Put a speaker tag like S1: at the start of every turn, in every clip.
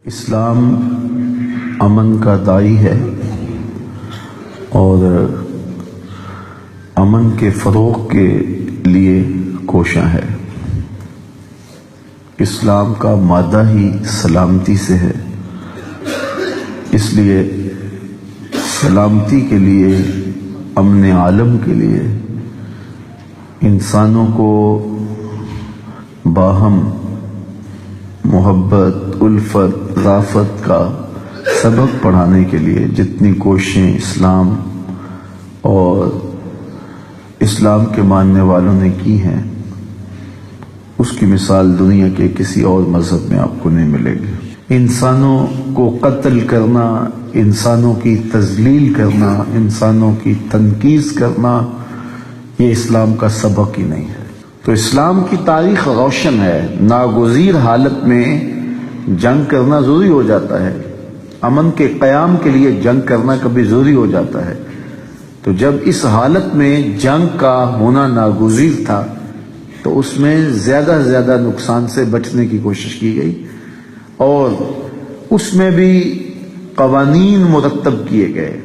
S1: اسلام امن کا داعی ہے اور امن کے فروغ کے لیے کوشاں ہے۔ اسلام کا مادہ ہی سلامتی سے ہے، اس لیے سلامتی کے لیے، امن عالم کے لیے انسانوں کو باہم محبت، الفت، رافت کا سبق پڑھانے کے لیے جتنی کوششیں اسلام اور اسلام کے ماننے والوں نے کی ہیں، اس کی مثال دنیا کے کسی اور مذہب میں آپ کو نہیں ملے گی۔ انسانوں کو قتل کرنا، انسانوں کی تذلیل کرنا، انسانوں کی تنقید کرنا، یہ اسلام کا سبق ہی نہیں ہے۔ تو اسلام کی تاریخ روشن ہے۔ ناگزیر حالت میں جنگ کرنا ضروری ہو جاتا ہے، امن کے قیام کے لیے جنگ کرنا کبھی ضروری ہو جاتا ہے۔ تو جب اس حالت میں جنگ کا ہونا ناگزیر تھا تو اس میں زیادہ سے زیادہ نقصان سے بچنے کی کوشش کی گئی، اور اس میں بھی قوانین مرتب کیے گئے۔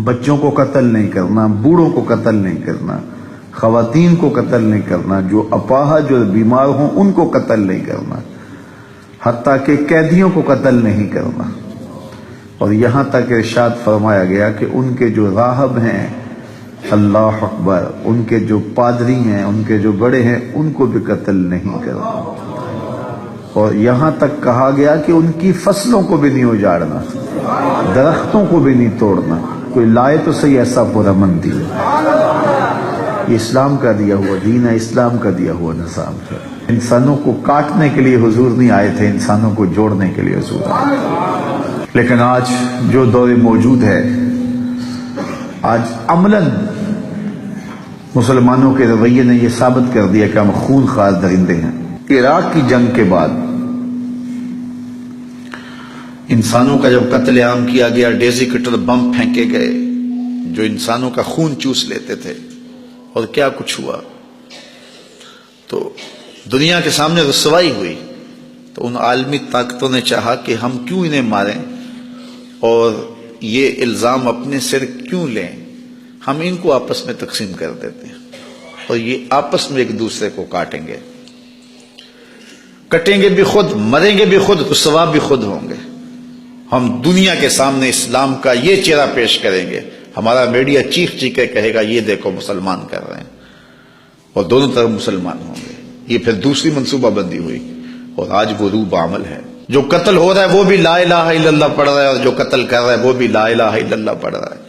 S1: بچوں کو قتل نہیں کرنا، بوڑھوں کو قتل نہیں کرنا، خواتین کو قتل نہیں کرنا، جو اپاہج جو بیمار ہوں ان کو قتل نہیں کرنا، حتیٰ کہ قیدیوں کو قتل نہیں کرنا۔ اور یہاں تک ارشاد فرمایا گیا کہ ان کے جو راہب ہیں، اللہ اکبر، ان کے جو پادری ہیں، ان کے جو بڑے ہیں، ان کو بھی قتل نہیں کرنا۔ اور یہاں تک کہا گیا کہ ان کی فصلوں کو بھی نہیں اجاڑنا، درختوں کو بھی نہیں توڑنا۔ کوئی لائے تو صحیح ایسا پرامن دین، یہ اسلام کا دیا ہوا دین ہے، اسلام کا دیا ہوا نظام ہے۔ انسانوں کو کاٹنے کے لیے حضور نہیں آئے تھے، انسانوں کو جوڑنے کے لیے حضور آئے تھے۔ لیکن آج جو دور موجود ہے، آج عملاً مسلمانوں کے رویے نے یہ ثابت کر دیا کہ ہم خون خوار درندے ہیں۔ عراق کی جنگ کے بعد انسانوں کا جب قتل عام کیا گیا، ڈیزی کٹر بم پھینکے گئے جو انسانوں کا خون چوس لیتے تھے، اور کیا کچھ ہوا، تو دنیا کے سامنے رسوائی ہوئی۔ تو ان عالمی طاقتوں نے چاہا کہ ہم کیوں انہیں ماریں اور یہ الزام اپنے سر کیوں لیں، ہم ان کو آپس میں تقسیم کر دیتے ہیں اور یہ آپس میں ایک دوسرے کو کاٹیں گے، کٹیں گے بھی خود، مریں گے بھی خود، تو ثواب بھی خود ہوں گے۔ ہم دنیا کے سامنے اسلام کا یہ چہرہ پیش کریں گے، ہمارا میڈیا چیخ چیخ کے کہے گا یہ دیکھو مسلمان کر رہے ہیں، اور دونوں طرف مسلمان ہوں گے۔ یہ پھر دوسری منصوبہ بندی ہوئی، اور آج وہ روح بعمل ہے۔ جو قتل ہو رہا ہے وہ بھی لا الہ الا اللہ پڑھ رہا ہے، اور جو قتل کر رہا ہے وہ بھی لا الہ الا اللہ پڑھ رہا ہے،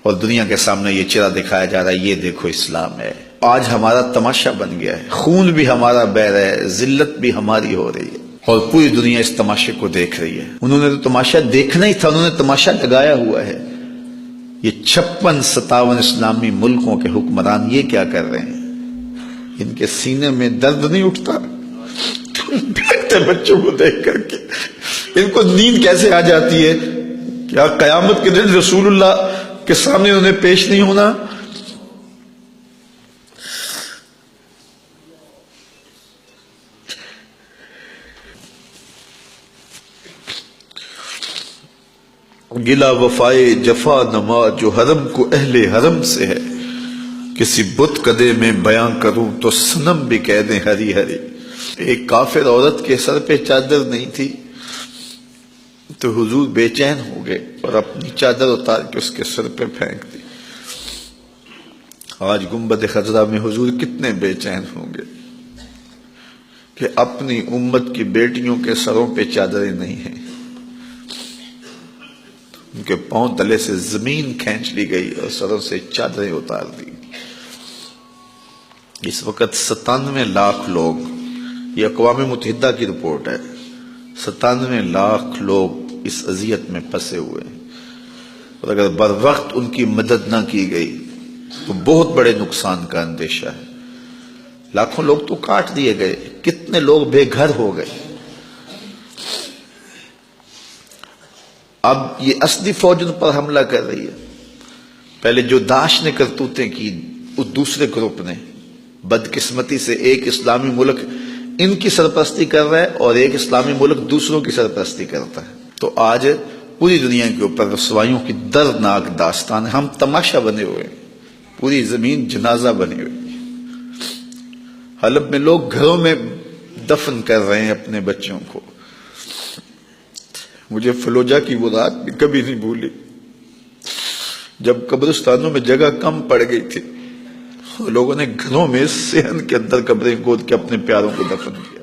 S1: اور دنیا کے سامنے یہ چہرہ دکھایا جا رہا ہے یہ دیکھو اسلام ہے۔ آج ہمارا تماشا بن گیا ہے، خون بھی ہمارا بہہ رہا ہے، ذلت بھی ہماری ہو رہی ہے، اور پوری دنیا اس تماشے کو دیکھ رہی ہے۔ انہوں نے تو تماشا دیکھنا ہی تھا، انہوں نے تماشا لگایا ہوا ہے۔ یہ 56-57 اسلامی ملکوں کے حکمران یہ کیا کر رہے ہیں؟ ان کے سینے میں درد نہیں اٹھتا بھیگتے بچوں کو دیکھ کر کے؟ ان کو نیند کیسے آ جاتی ہے؟ کیا قیامت کے دن رسول اللہ کے سامنے انہیں پیش نہیں ہونا؟ گلا وفائے جفا نما جو حرم کو اہل حرم سے ہے، کسی بت کدے میں بیاں کروں تو صنم بھی کہہ دیں ہری ہری۔ ایک کافر عورت کے سر پہ چادر نہیں تھی تو حضور بے چین ہو گئے اور اپنی چادر اتار کے اس کے سر پہ پھینک دی۔ آج گنبد خضرا میں حضور کتنے بے چین ہوں گے کہ اپنی امت کی بیٹیوں کے سروں پہ چادریں نہیں ہیں، ان کے پاؤں تلے سے زمین کھینچ لی گئی اور سروں سے چادریں اتار دی۔ اس وقت 97 لاکھ لوگ، یہ اقوام متحدہ کی رپورٹ ہے، 97 لاکھ لوگ اس اذیت میں پھنسے ہوئے ہیں، اور اگر بر وقت ان کی مدد نہ کی گئی تو بہت بڑے نقصان کا اندیشہ ہے۔ لاکھوں لوگ تو کاٹ دیے گئے، کتنے لوگ بے گھر ہو گئے۔ اب یہ اصلی فوج ان پر حملہ کر رہی ہے۔ پہلے جو داعش نے کرتوتیں کی، اس دوسرے گروپ نے بدقسمتی سے ایک اسلامی ملک ان کی سرپرستی کر رہا ہے اور ایک اسلامی ملک دوسروں کی سرپرستی کرتا ہے. تو آج پوری دنیا کے اوپر رسوائیوں کی دردناک داستان ہے. ہم تماشا بنے ہوئے ہیں، پوری زمین جنازہ بنی ہوئی. حلب میں لوگ گھروں میں دفن کر رہے ہیں اپنے بچوں کو. مجھے فلوجہ کی وہ رات بھی کبھی نہیں بھولی جب قبرستانوں میں جگہ کم پڑ گئی تھی، لوگوں نے گھروں میں صحن کے اندر قبریں کھود کے اپنے پیاروں کو دفن کیا.